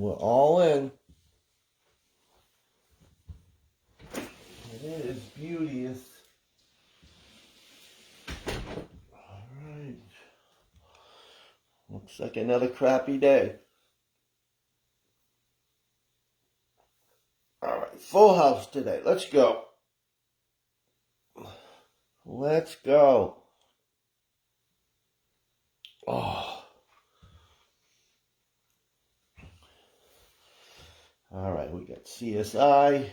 we're all in. It is beauteous. Alright. Looks like another crappy day. Alright, full house today. Let's go. Let's go. Oh. Alright, we got CSI.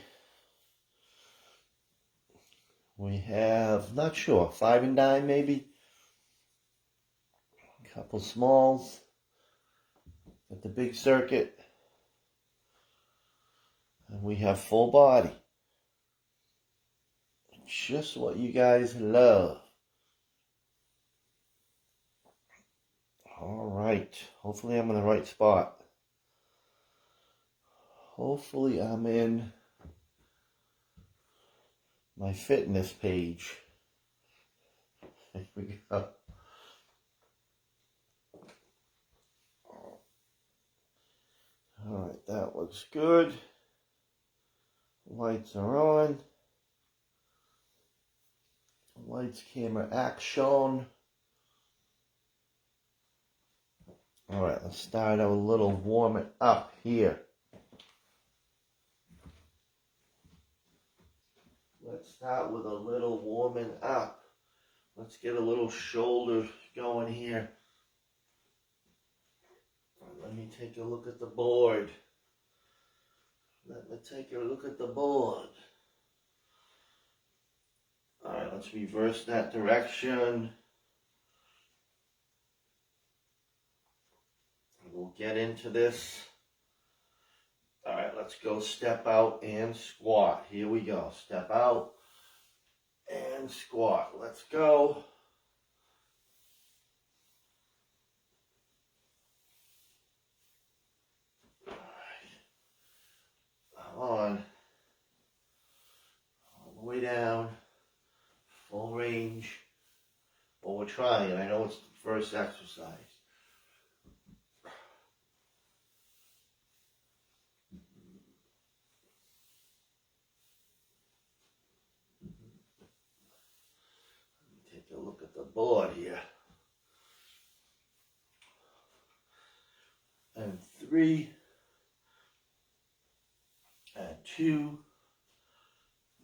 We have, not sure, 5 and dime maybe. A couple smalls. Got the big circuit. And we have full body. Just what you guys love. Alright, hopefully I'm in the right spot. Hopefully I'm in my fitness page. There we go. Alright, that looks good. Lights are on. Lights, camera, action. Alright, let's start out a little warming up here. Let's start with a little warming up. Let's get a little shoulder going here. Let me take a look at the board. Let me take a look at the board. Alright, let's reverse that direction. We'll get into this. Alright, let's go step out and squat. Here we go. Step out and squat. Let's go. On, all the way down, full range. Well, we're trying. I know it's the first exercise. Let me take a look at the board here. And 3. And 2,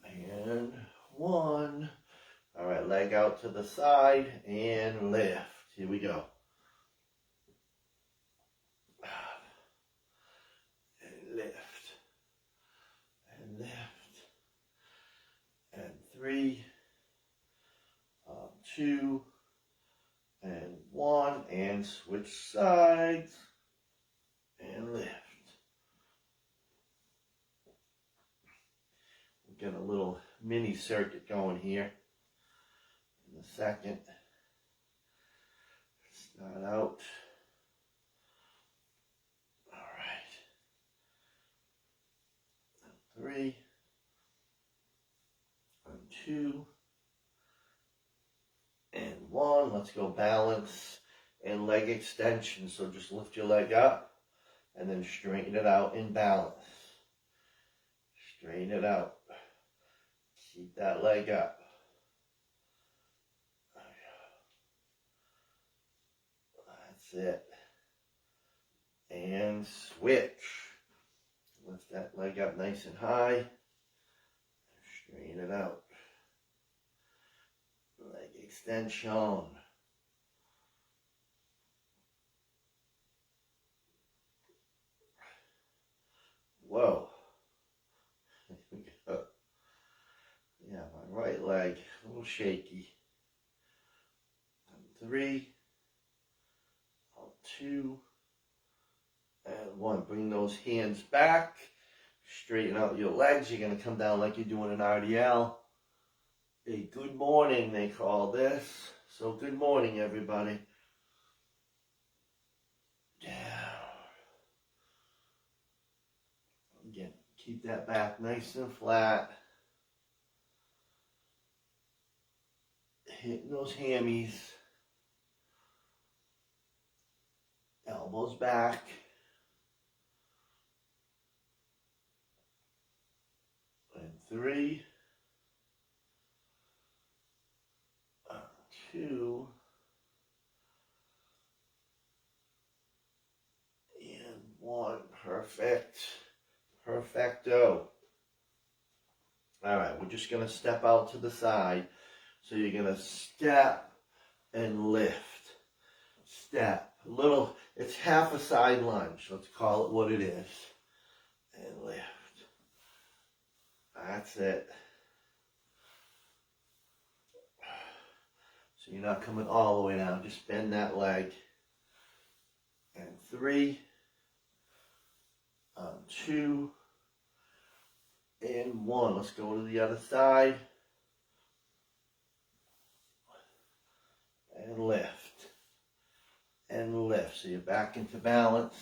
and 1. All right, leg out to the side and lift. Here we go. And lift. And lift. And 3, 2, and 1. And switch sides and lift. Get a little mini circuit going here in a second. Start out. All right. 3 and 2 and 1. Let's go balance and leg extension. So just lift your leg up and then straighten it out in balance. Straighten it out. Keep that leg up. That's it. And switch. Lift that leg up nice and high. Straighten it out. Leg extension. Whoa. Yeah, my right leg, a little shaky. 3, 2, and 1. Bring those hands back. Straighten out your legs. You're going to come down like you're doing an RDL. A good morning, they call this. So good morning, everybody. Down. Again, keep that back nice and flat. Hitting those hammies. Elbows back. 3, 2, and 1. Perfect. Perfecto. All right, we're just going to step out to the side. So you're going to step and lift. Step. Little, it's half a side lunge. Let's call it what it is. And lift. That's it. So you're not coming all the way down. Just bend that leg. And 3, 2, and 1. Let's go to the other side. And lift. And lift. So you're back into balance.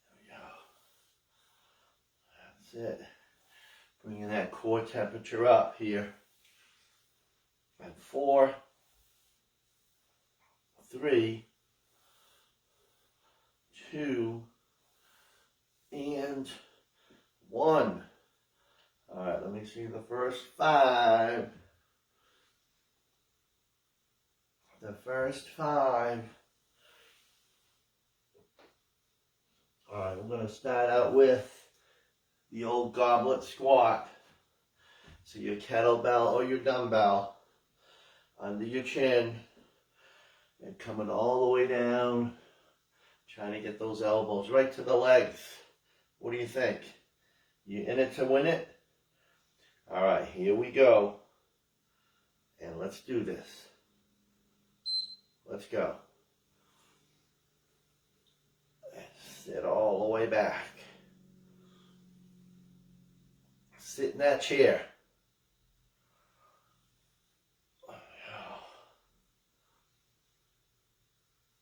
There we go. That's it. Bringing that core temperature up here. And 4, 3, 2, and 1. All right, let me see the first 5. The first 5. All right, we're going to start out with the old goblet squat. So your kettlebell or your dumbbell under your chin and coming all the way down, trying to get those elbows right to the legs. What do you think? You in it to win it? All right, here we go. And let's do this. Let's go. Sit all the way back. Sit in that chair.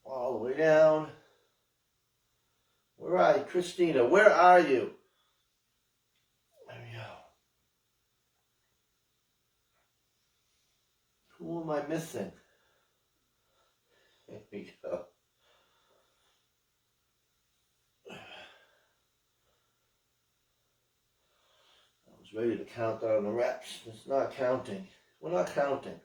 All the way down. Where are you, Christina? Where are you? There we go. Who am I missing? There we go. I was ready to count down the reps. It's not counting. We're not counting.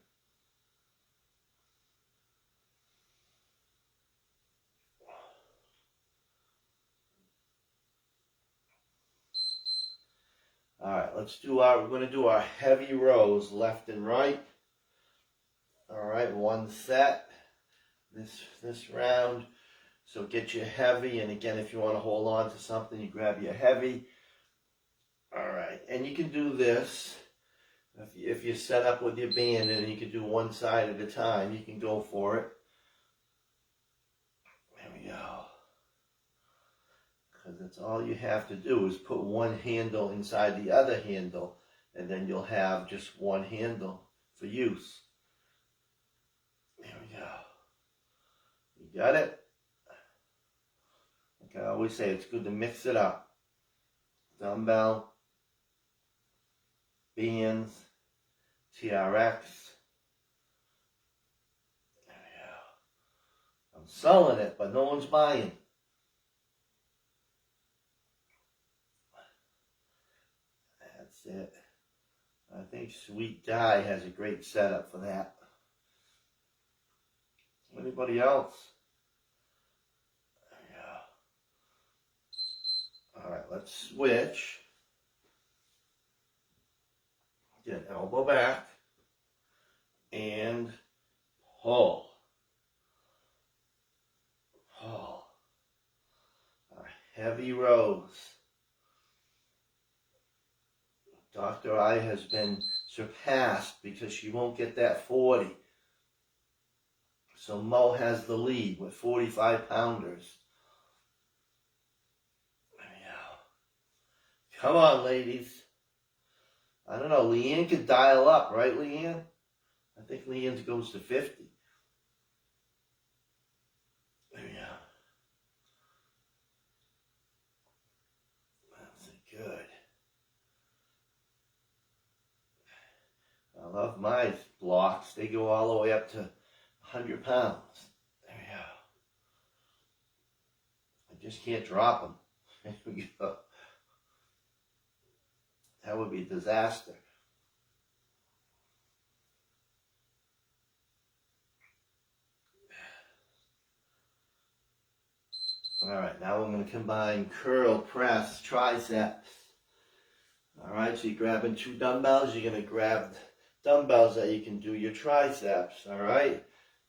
All right, we're going to do our heavy rows left and right. All right, one set this round. So get your heavy, and again, if you want to hold on to something, you grab your heavy. All right, and you can do this if you're set up with your band, and you can do one side at a time. You can go for it. There we go. Because that's all you have to do is put one handle inside the other handle, and then you'll have just one handle for use. There we go. You got it? Like I always say, it's good to mix it up. Dumbbell, bands, TRX. There we go. I'm selling it, but no one's buying. That's it. I think Sweet Dye has a great setup for that. Anybody else? There we go. All right, let's switch. Get elbow back and pull. Pull. Our heavy rows. Dr. I has been surpassed because she won't get that 40. So Mo has the lead with 45 pounders. There we go. Come on, ladies. I don't know, Leanne could dial up, right, Leanne? I think Leanne's goes to 50. There we go. That's good. I love my blocks. They go all the way up to 100 pounds. There we go. I just can't drop them. There we go. That would be a disaster. All right, now we're going to combine curl, press, triceps. All right, so you're grabbing 2 dumbbells. You're going to grab dumbbells that you can do your triceps. All right,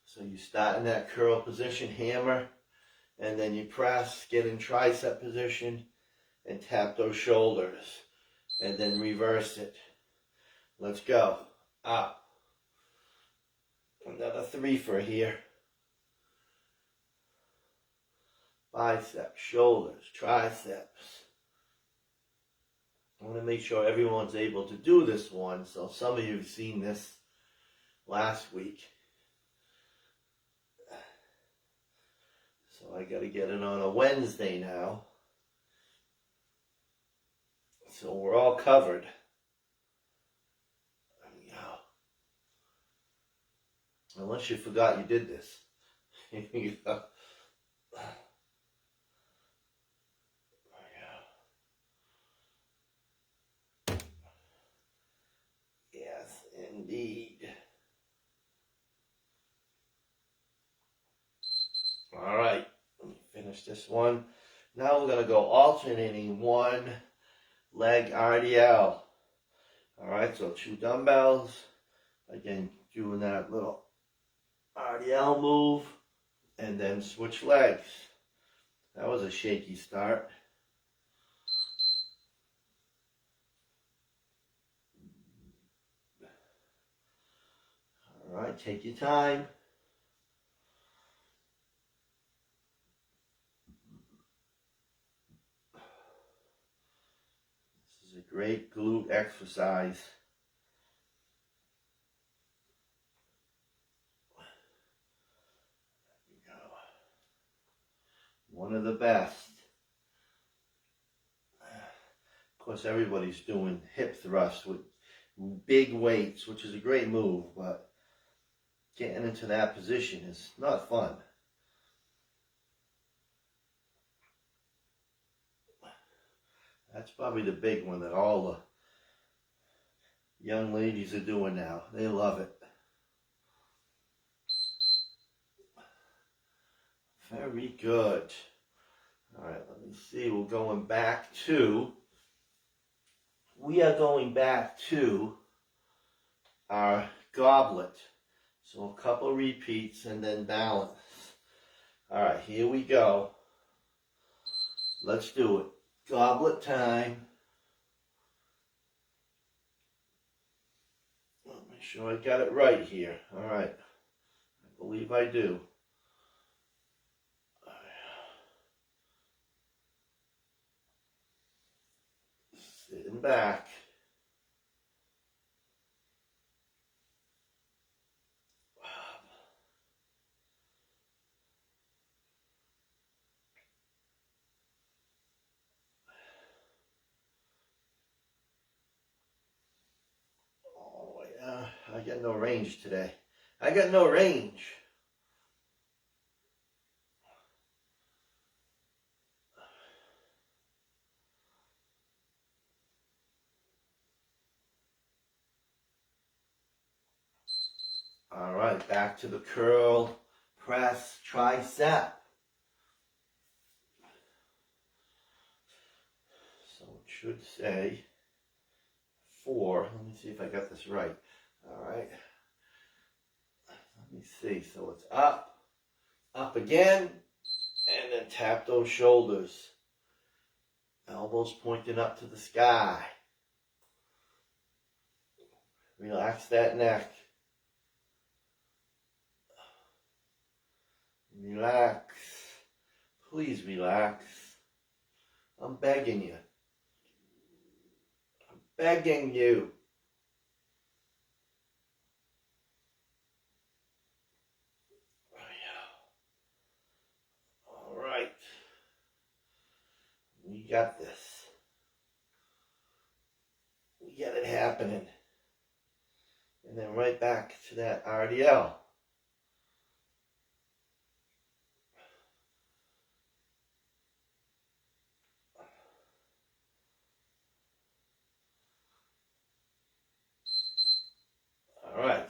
so you start in that curl position, hammer, and then you press, get in tricep position, and tap those shoulders, and then reverse it. Let's go. Up. Another 3 for here. Biceps, shoulders, triceps. I want to make sure everyone's able to do this one. So some of you have seen this last week. So I got to get it on a Wednesday now. So we're all covered. There we go. Unless you forgot you did this. Here you go. Yes, indeed. All right, let me finish this one. Now we're going to go alternating one leg RDL. All right, so 2 dumbbells. Again, doing that little RDL move, and then switch legs. That was a shaky start. All right, take your time. This is a great glute exercise. There we go. One of the best. Of course, everybody's doing hip thrusts with big weights, which is a great move, but getting into that position is not fun. That's probably the big one that all the young ladies are doing now. They love it. Very good. All right, let me see. We are going back to our goblet. So a couple repeats and then balance. All right, here we go. Let's do it. Goblet time. Make sure I got it right here. All right. I believe I do. Sitting back. I got no range today. I got no range. All right, back to the curl, press, tricep. So it should say 4. Let me see if I got this right. All right. Let me see. So it's up, up again, and then tap those shoulders. Elbows pointing up to the sky. Relax that neck. Relax. Please relax. I'm begging you. I'm begging you. All right. We got this. We got it happening. And then right back to that RDL.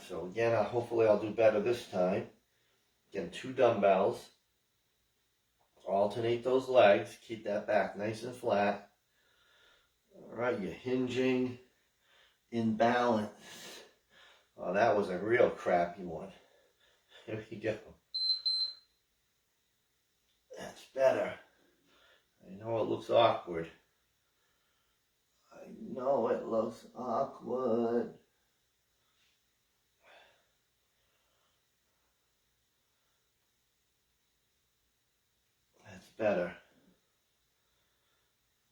So again, hopefully I'll do better this time. Again, 2 dumbbells. Alternate those legs. Keep that back nice and flat. All right, you're hinging in balance. Oh, that was a real crappy one. Here we go. That's better. I know it looks awkward. I know it looks awkward. That's better.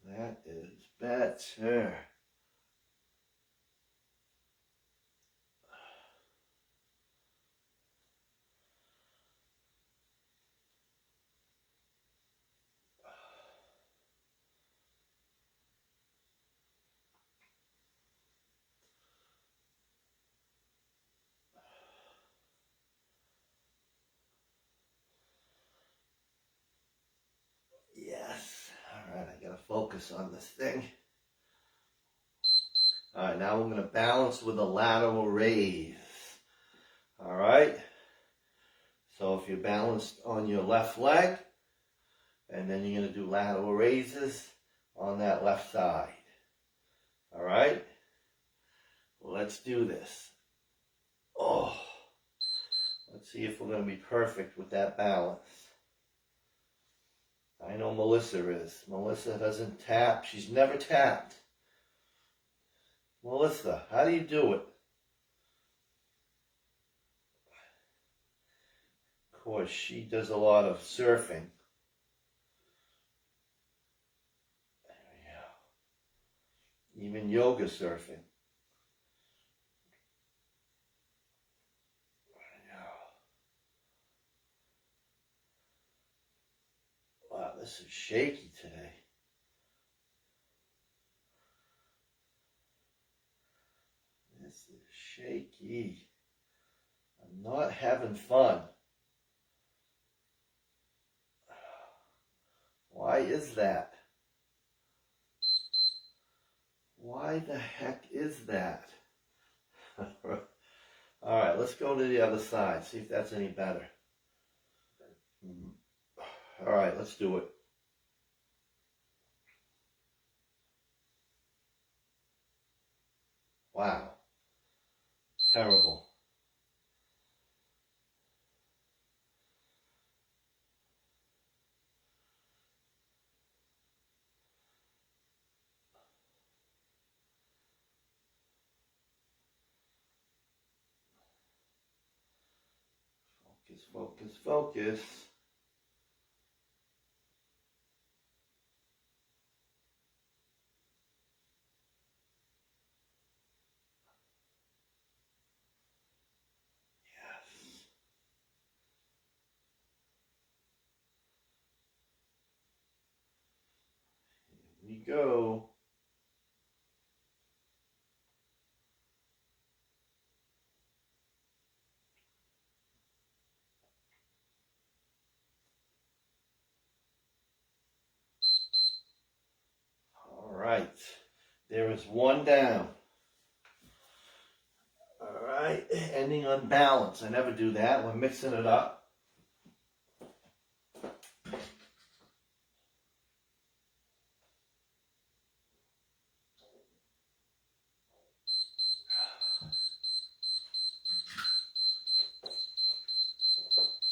That is better. Yes. All right, I gotta focus on this thing. All right, now we're gonna balance with a lateral raise. All right. So if you're balanced on your left leg, and then you're gonna do lateral raises on that left side. All right. Let's do this. Oh, let's see if we're gonna be perfect with that balance. I know Melissa is. Melissa doesn't tap. She's never tapped. Melissa, how do you do it? Of course, she does a lot of surfing. There we go. Even yoga surfing. Wow, this is shaky today. This is shaky. I'm not having fun. Why is that? Why the heck is that? All right, let's go to the other side, see if that's any better. All right, let's do it. Wow. Terrible. Focus, focus, focus. We go. All right, there is one down. All right, ending on balance. I never do that. We're mixing it up.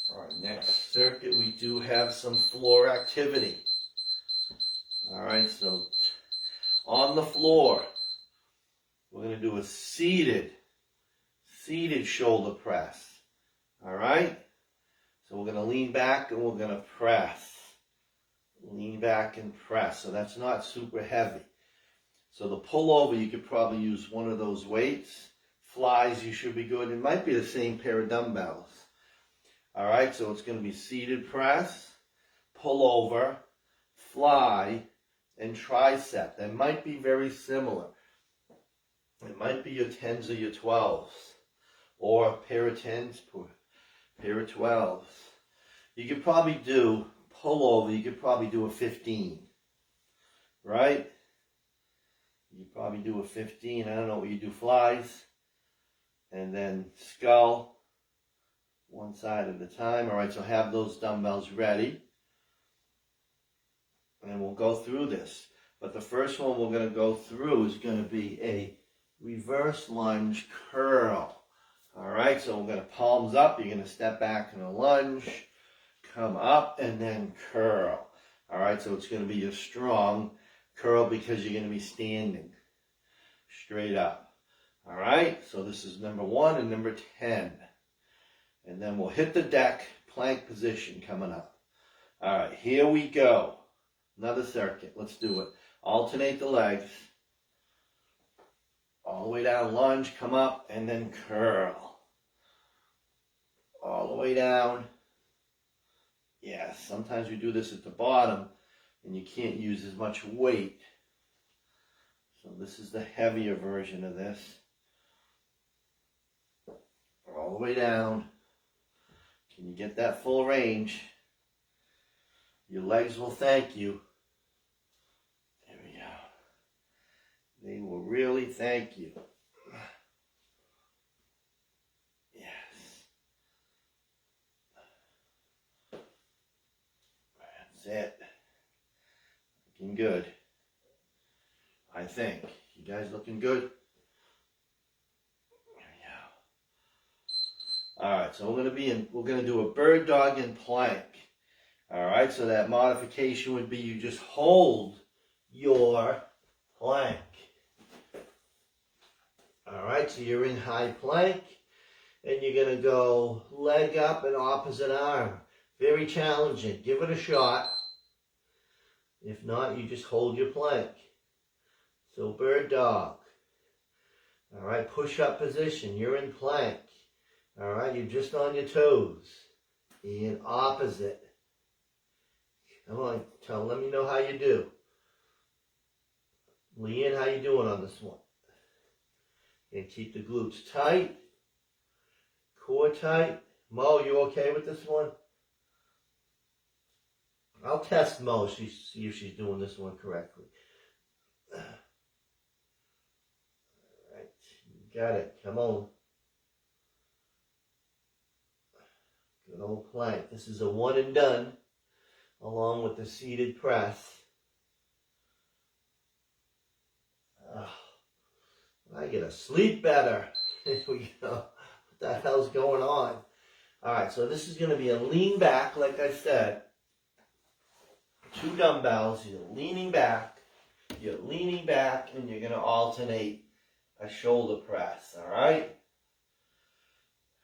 All right, next circuit, we do have some floor activity. All right, so on the floor, we're going to do a seated shoulder press. All right, so we're going to lean back and we're going to press. Lean back and press. So that's not super heavy. So the pullover, you could probably use one of those weights. Flies, you should be good. It might be the same pair of dumbbells. All right, so it's going to be seated press, pull over, fly, and tricep. They might be very similar. It might be your 10s or your 12s, or a pair of 10s, pair of 12s. You could probably do pull over, you could probably do a 15, right? You could probably do a 15. I don't know what you do, flies. and then skull, one side at a time. All right, so have those dumbbells ready. And we'll go through this. But the first one we're going to go through is going to be a reverse lunge curl. All right, so we're going to palms up. You're going to step back in a lunge, come up, and then curl. All right, so it's going to be a strong curl because you're going to be standing straight up. All right, so this is number 1 and number 10. And then we'll hit the deck, plank position coming up. All right, here we go. Another circuit. Let's do it. Alternate the legs. All the way down, lunge, come up, and then curl. All the way down. Yes, sometimes we do this at the bottom, and you can't use as much weight. So this is the heavier version of this. All the way down. Can you get that full range? Your legs will thank you. There we go. They will really thank you. Yes. That's it. Looking good. I think. You guys looking good? Alright, so we're going to do a bird dog and plank. Alright, so that modification would be you just hold your plank. Alright, so you're in high plank and you're going to go leg up and opposite arm. Very challenging. Give it a shot. If not, you just hold your plank. So bird dog. Alright, push up position. You're in plank. Alright, you're just on your toes. And opposite. Come on, let me know how you do. Leanne, how you doing on this one? And keep the glutes tight. Core tight. Mo, you okay with this one? I'll test Mo, see if she's doing this one correctly. Alright, you got it. Come on. Good old plank. This is a one and done, along with the seated press. I get to sleep better. Here we go. What the hell's going on? Alright, so this is going to be a lean back, like I said. 2 dumbbells. You're leaning back, and you're going to alternate a shoulder press. Alright? There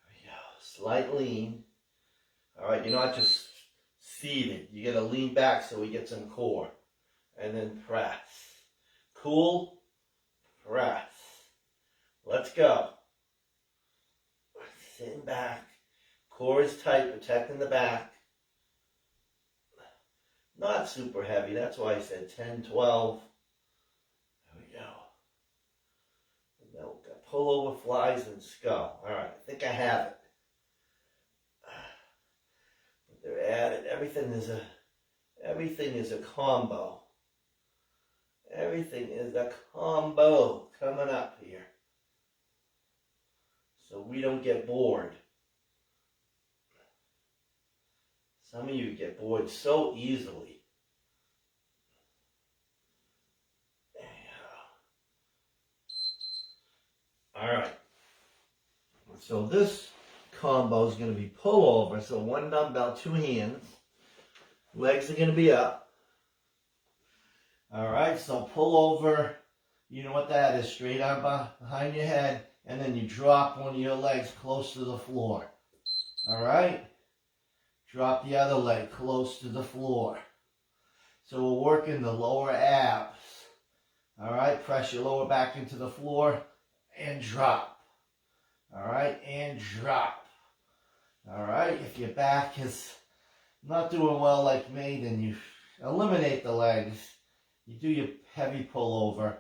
we go. Slight lean. Alright, you're not just seated. You got to lean back so we get some core. And then press. Cool. Press. Let's go. Sitting back. Core is tight, protecting the back. Not super heavy. That's why I said 10, 12. There we go. And then we've got pullover, flies, and skull. Alright, I think I have it. They're added. Everything is a combo. Everything is a combo coming up here. So we don't get bored. Some of you get bored so easily. There you go. Alright. So this combo is going to be pull over. So 1 dumbbell, 2 hands. Legs are going to be up. Alright, so pull over. You know what that is. Straight arm behind your head. And then you drop one of your legs close to the floor. Alright? Drop the other leg close to the floor. So we're working the lower abs. Alright? Press your lower back into the floor. And drop. Alright? And drop. Alright? If your back is not doing well like me, then you eliminate the legs. You do your heavy pullover.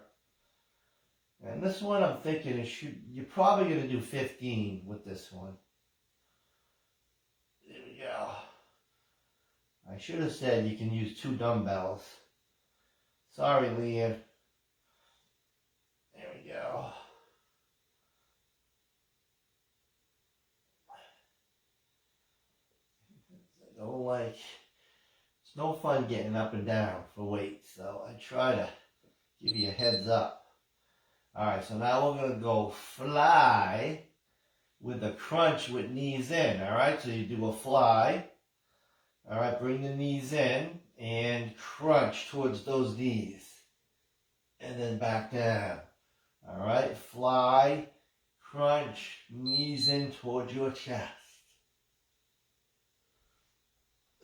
And this one I'm thinking you're probably going to do 15 with this one. There we go. I should have said you can use 2 dumbbells. Sorry, Leanne. There we go. I don't like, it's no fun getting up and down for weights, so I try to give you a heads up. Alright, so now we're going to go fly with a crunch with knees in. Alright, so you do a fly. Alright, bring the knees in and crunch towards those knees. And then back down. Alright, fly, crunch, knees in towards your chest.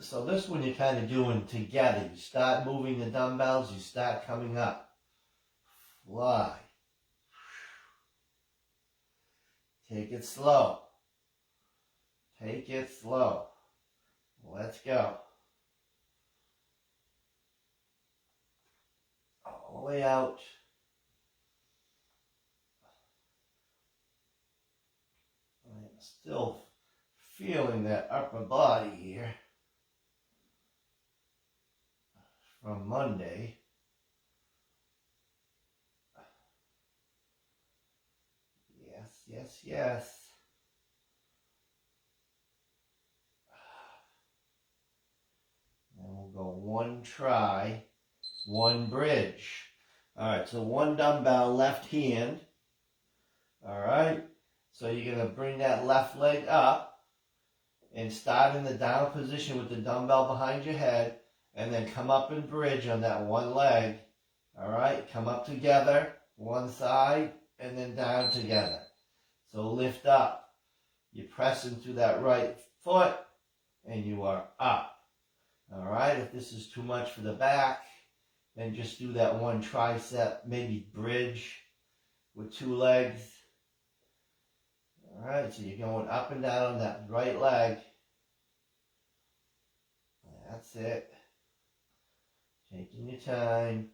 So this one you're kind of doing together. You start moving the dumbbells, you start coming up. Fly. Take it slow. Take it slow. Let's go. All the way out. I'm still feeling that upper body here from Monday. Yes, yes, yes. And we'll go one try, one bridge. Alright, so one dumbbell, left hand. Alright, so you're going to bring that left leg up and start in the down position with the dumbbell behind your head and then come up and bridge on that one leg. Alright, come up together, one side, and then down together. So lift up. You're pressing through that right foot and you are up. Alright, if this is too much for the back, then just do that one tricep, maybe bridge with two legs. Alright, so you're going up and down on that right leg. That's it. Taking your time.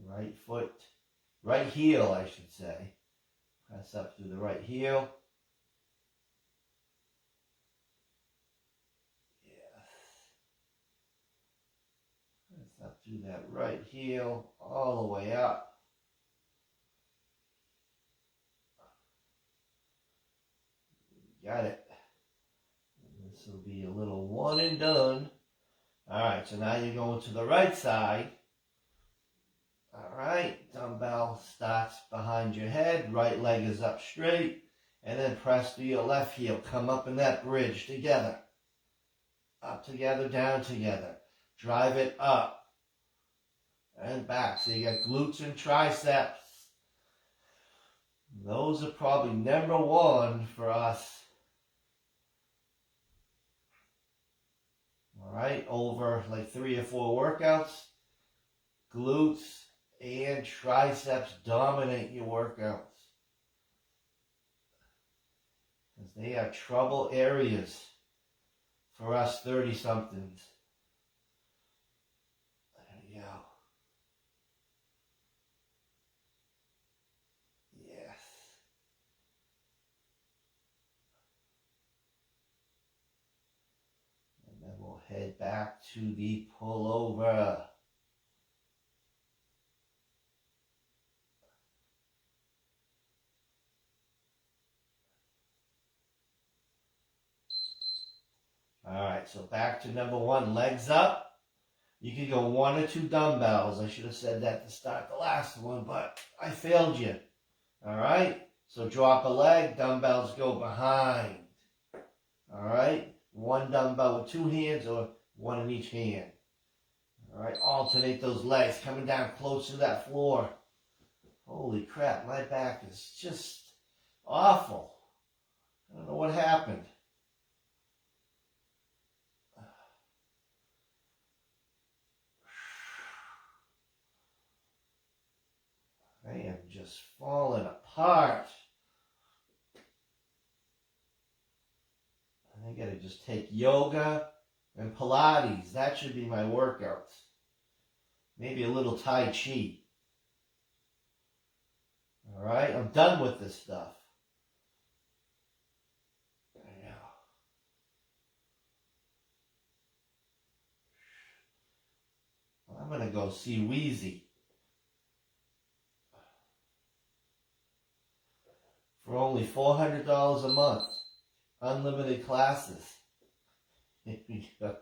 Right foot, right heel, I should say. Press up through the right heel. Up through that right heel, all the way up. Got it. And this will be a little one and done. Alright, so now you're going to the right side. Alright, dumbbell starts behind your head, right leg is up straight, and then press through your left heel. Come up in that bridge together. Up together, down together. Drive it up. And back. So you got glutes and triceps. Those are probably number one for us. Alright, over like 3 or 4 workouts. Glutes and triceps dominate your workouts. Because they are trouble areas for us 30-somethings. There you go. Head back to the pullover. Alright, so back to number one, legs up. You can go 1 or 2 dumbbells. I should have said that to start the last one, but I failed you. Alright, so drop a leg, dumbbells go behind. Alright. 1 dumbbell with 2 hands or 1 in each hand. Alright, alternate those legs coming down close to that floor. Holy crap, my back is just awful. I don't know what happened. I am just falling apart. I gotta just take yoga and Pilates. That should be my workouts. Maybe a little Tai Chi. Alright, I'm done with this stuff. I know. I'm gonna go see Wheezy. For only $400 a month. Unlimited classes. Here we go.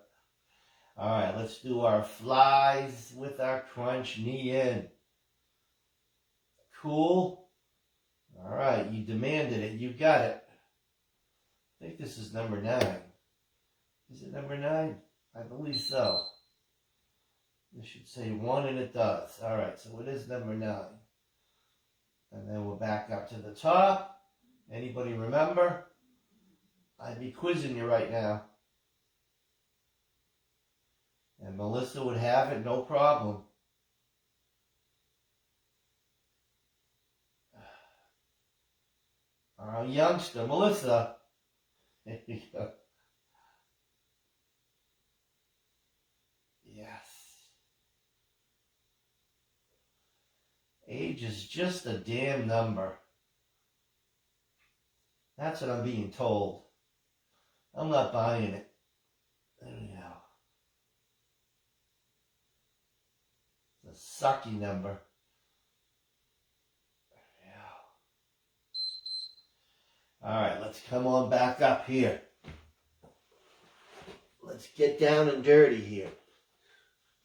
All right, let's do our flies with our crunch, knee in. Cool. All right, you demanded it. You got it. I think this is number 9. Is it number 9? I believe so. This should say 1, and it does. All right, so it is number 9. And then we'll back up to the top. Anybody remember? I'd be quizzing you right now. And Melissa would have it, no problem. Our youngster, Melissa. There you go. Yes. Age is just a damn number. That's what I'm being told. I'm not buying it. There we go. It's a sucky number. All right, let's come on back up here. Let's get down and dirty here.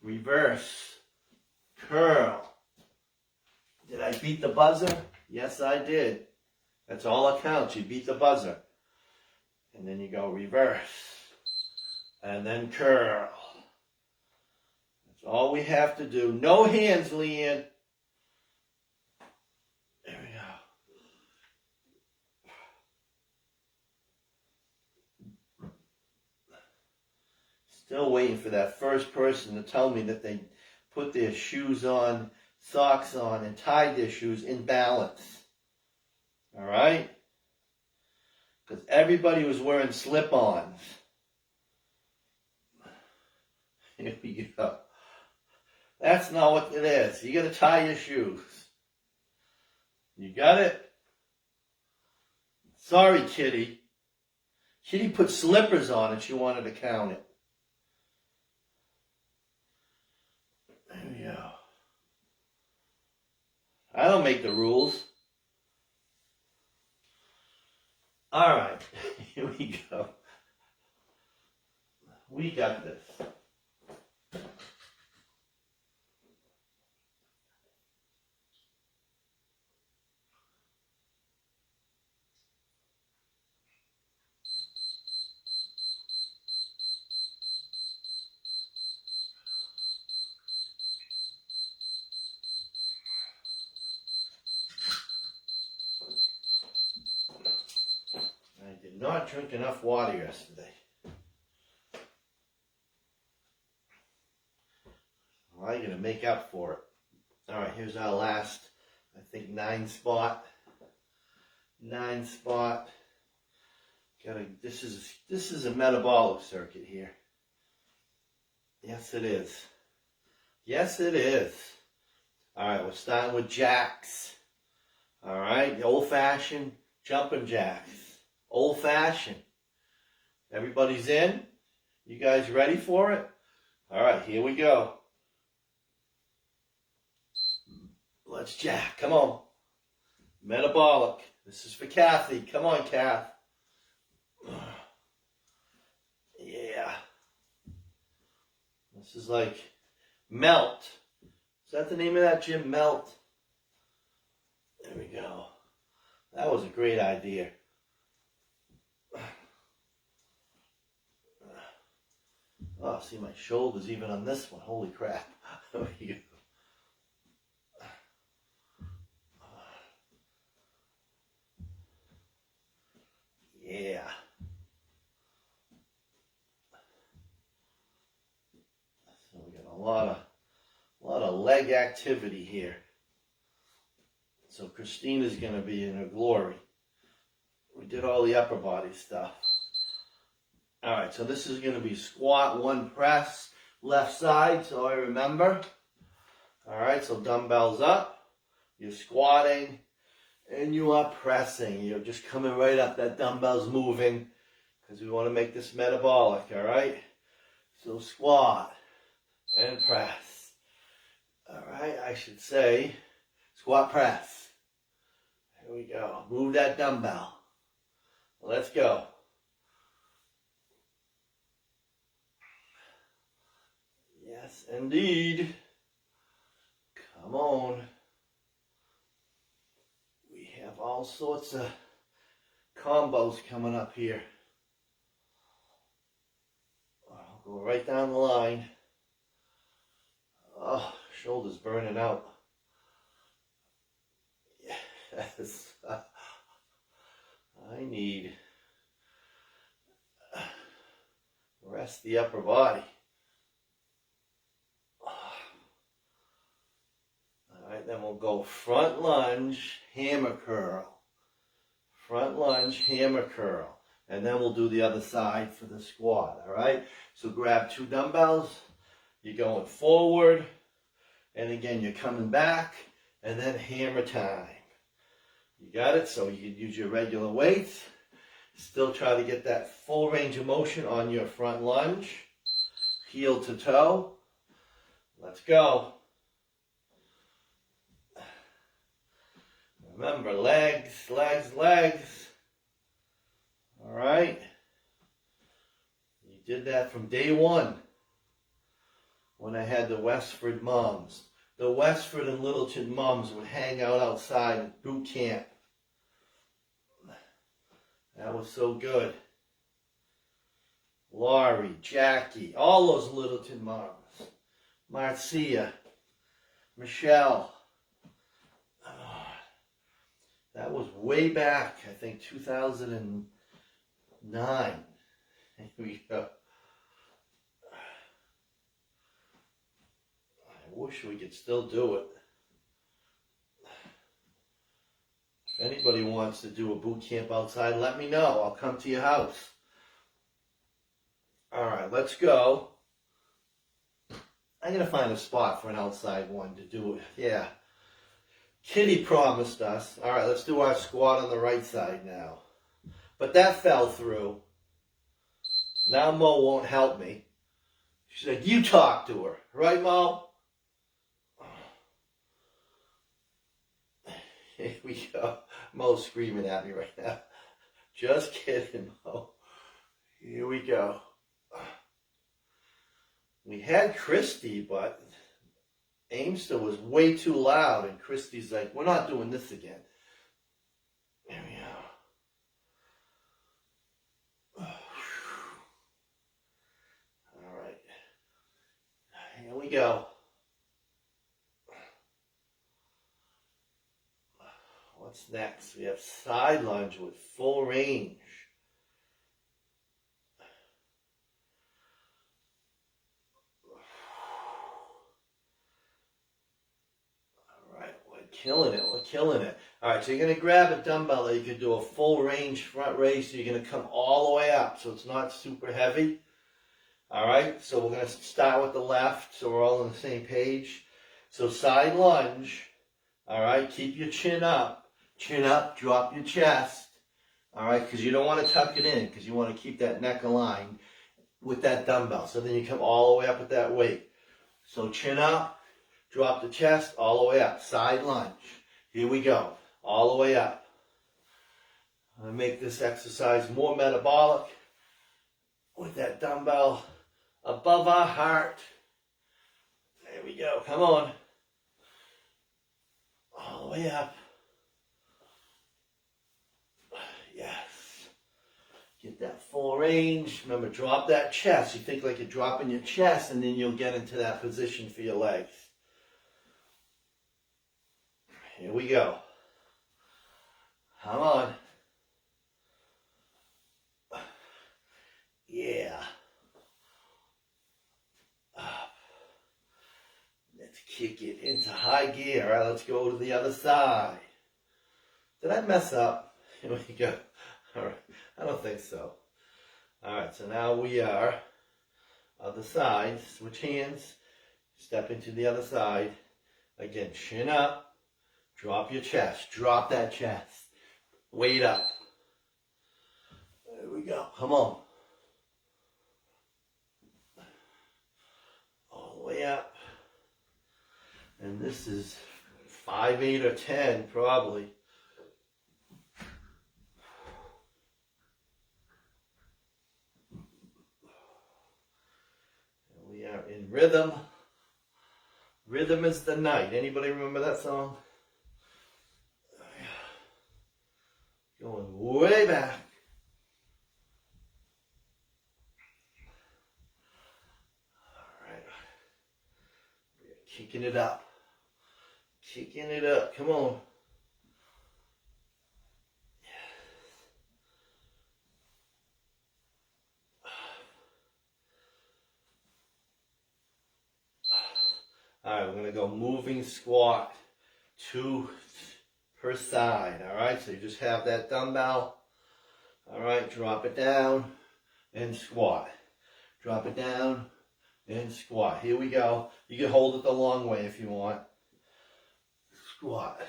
Reverse. Curl. Did I beat the buzzer? Yes, I did. That's all that counts. You beat the buzzer. And then you go reverse. And then curl. That's all we have to do. No hands, Leanne. There we go. Still waiting for that first person to tell me that they put their shoes on, socks on, and tied their shoes in balance. All right? Because everybody was wearing slip-ons. Here we go. That's not what it is. You got to tie your shoes. You got it? Sorry, Kitty. Kitty put slippers on and she wanted to count it. There we go. I don't make the rules. All right, here we go. We got this. I did not drink enough water yesterday. Well, I'm going to make up for it. All right, here's our last, I think, 9 spot. 9 spot. This is a metabolic circuit here. Yes, it is. Yes, it is. All right, we're starting with jacks. All right, the old-fashioned jumping jacks. Old-fashioned. Everybody's in? You guys ready for it? All right, here we go. Let's jack. Come on. Metabolic. This is for Kathy. Come on, Kath. Yeah. This is like melt. Is that the name of that gym? Melt. There we go. That was a great idea. Oh, see my shoulders even on this one. Holy crap. There we go. Yeah. So we got a lot of leg activity here. So Christina's going to be in her glory. We did all the upper body stuff. All right, so this is going to be squat, 1 press, left side, so I remember. All right, so dumbbells up. You're squatting. And you are pressing. You're just coming right up. That dumbbell's moving because we want to make this metabolic, all right? So squat and press. All right, I should say squat, press. Here we go. Move that dumbbell. Let's go. Indeed. Come on. We have all sorts of combos coming up here. I'll go right down the line. Oh, shoulder's burning out. Yes. I need rest the upper body. Alright, then we'll go front lunge, hammer curl. Front lunge, hammer curl. And then we'll do the other side for the squat, alright? So grab 2 dumbbells, you're going forward, and again you're coming back, and then hammer time. You got it? So you can use your regular weights. Still try to get that full range of motion on your front lunge. Heel to toe. Let's go. Remember, legs, legs, legs. All right. You did that from day one when I had the Westford moms. The Westford and Littleton moms would hang out outside at boot camp. That was so good. Laurie, Jackie, all those Littleton moms. Marcia, Michelle. That was way back, I think 2009. Here we go. I wish we could still do it. If anybody wants to do a boot camp outside, let me know. I'll come to your house. All right, let's go. I'm going to find a spot for an outside one to do it. Yeah. Kitty promised us. All right, let's do our squat on the right side now. But that fell through. Now Mo won't help me. She said, you talk to her. Right, Mo? Here we go. Mo's screaming at me right now. Just kidding, Mo. Here we go. We had Christy, but Aimster was way too loud, and Christy's like, we're not doing this again. There we go. All right. Here we go. What's next? We have side lunge with full range. Killing it, we're killing it. All right, so you're going to grab a dumbbell that you can do a full range front raise, so you're going to come all the way up, so it's not super heavy. All right, so we're going to start with the left, so we're all on the same page. So side lunge, all right, keep your chin up, drop your chest, all right, because you don't want to tuck it in, because you want to keep that neck aligned with that dumbbell. So then you come all the way up with that weight. So chin up. Drop the chest all the way up. Side lunge. Here we go. All the way up. I'm going to make this exercise more metabolic with that dumbbell above our heart. There we go. Come on. All the way up. Yes. Get that full range. Remember, drop that chest. You think like you're dropping your chest, and then you'll get into that position for your legs. Here we go. Come on. Yeah. Up. Let's kick it into high gear. All right, let's go to the other side. Did I mess up? Here we go. All right. I don't think so. All right, so now we are other side. Switch hands. Step into the other side. Again, chin up. Drop your chest. Drop that chest. Weight up. There we go. Come on. All the way up. And this is 5, 8, or 10 probably. And we are in rhythm. Rhythm is the night. Anybody remember that song? Going way back. All right. Kicking it up. Kicking it up. Come on. All right, we're going to go moving squat, 2 per side. All right, so you just have that dumbbell. All right, drop it down and squat. Drop it down and squat. Here we go. You can hold it the long way if you want. Squat.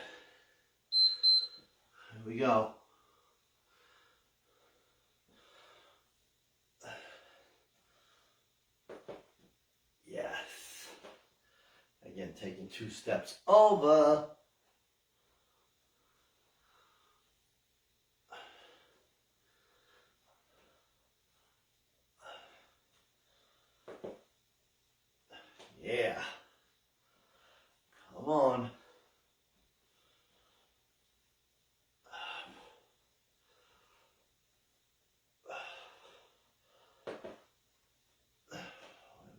Here we go. Yes. Again, taking 2 steps over. Yeah. Come on.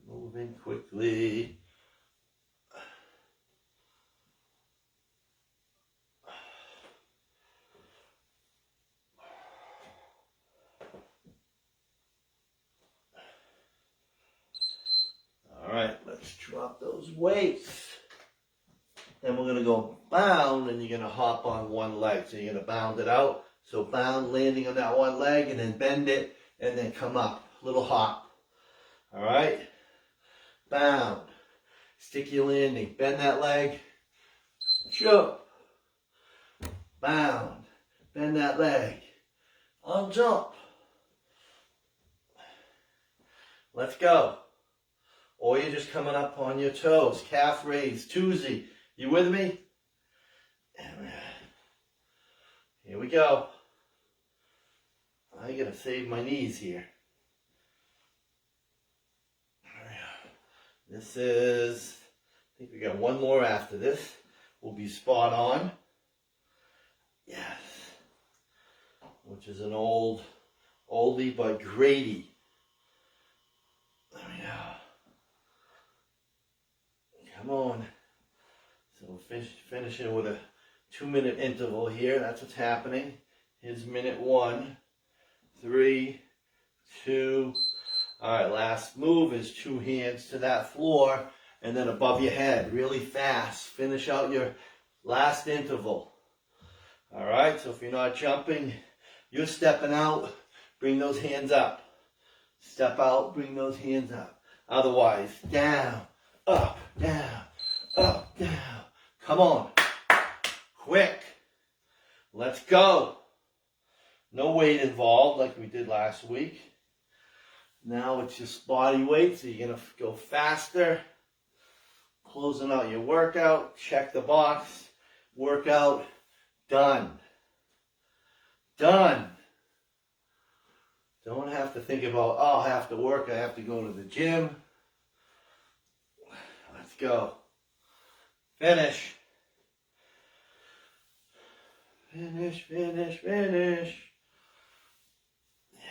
Moving quickly. All right, let's drop those weights. Then we're going to go bound, and you're going to hop on one leg. So you're going to bound it out. So bound, landing on that one leg, and then bend it, and then come up. Little hop. All right? Bound. Stick your landing. Bend that leg. Jump. Bound. Bend that leg. I'll jump. Let's go. Or you're just coming up on your toes. Calf raise. Toozy. You with me? Here we go. I gotta save my knees here. This is, I think we got one more after this. We'll be spot on. Yes. Which is an oldie but Grady. There we go. Come on. So we'll finishing with a 2-minute interval here. That's what's happening. Here's minute 1, 3, 2. All right, last move is 2 hands to that floor and then above your head, really fast. Finish out your last interval. All right, so if you're not jumping, you're stepping out, bring those hands up. Step out, bring those hands up. Otherwise, down, up, down, up, down. Come on. Quick. Let's go. No weight involved like we did last week. Now it's just body weight, so you're going to go faster. Closing out your workout. Check the box. Workout done. Done. Don't have to think about, oh, I have to work, I have to go to the gym. Let's go. Finish. Finish, finish, finish. Yes.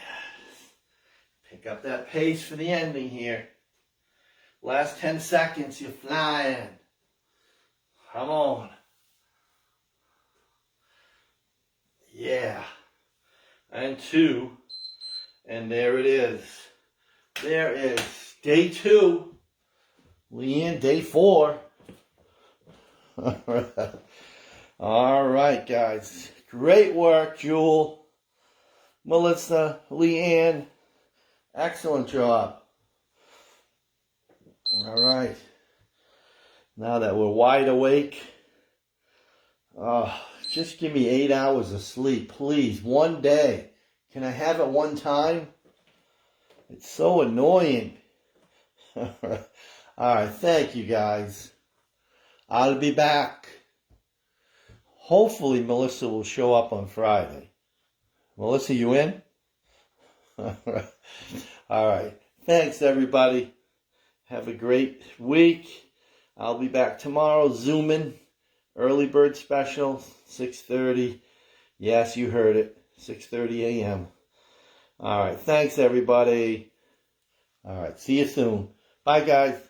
Pick up that pace for the ending here. Last 10 seconds, you're flying. Come on. Yeah. And 2. And there it is. There is day 2. Leanne, day 4. All right, guys. Great work, Jewel. Melissa, Leanne. Excellent job. All right. Now that we're wide awake, just give me 8 hours of sleep, please. One day. Can I have it one time? It's so annoying. All right, thank you, guys. I'll be back. Hopefully, Melissa will show up on Friday. Melissa, you in? All right. Thanks, everybody. Have a great week. I'll be back tomorrow, zooming. Early bird special, 6:30. Yes, you heard it, 6:30 a.m. All right, thanks, everybody. All right, see you soon. Bye, guys.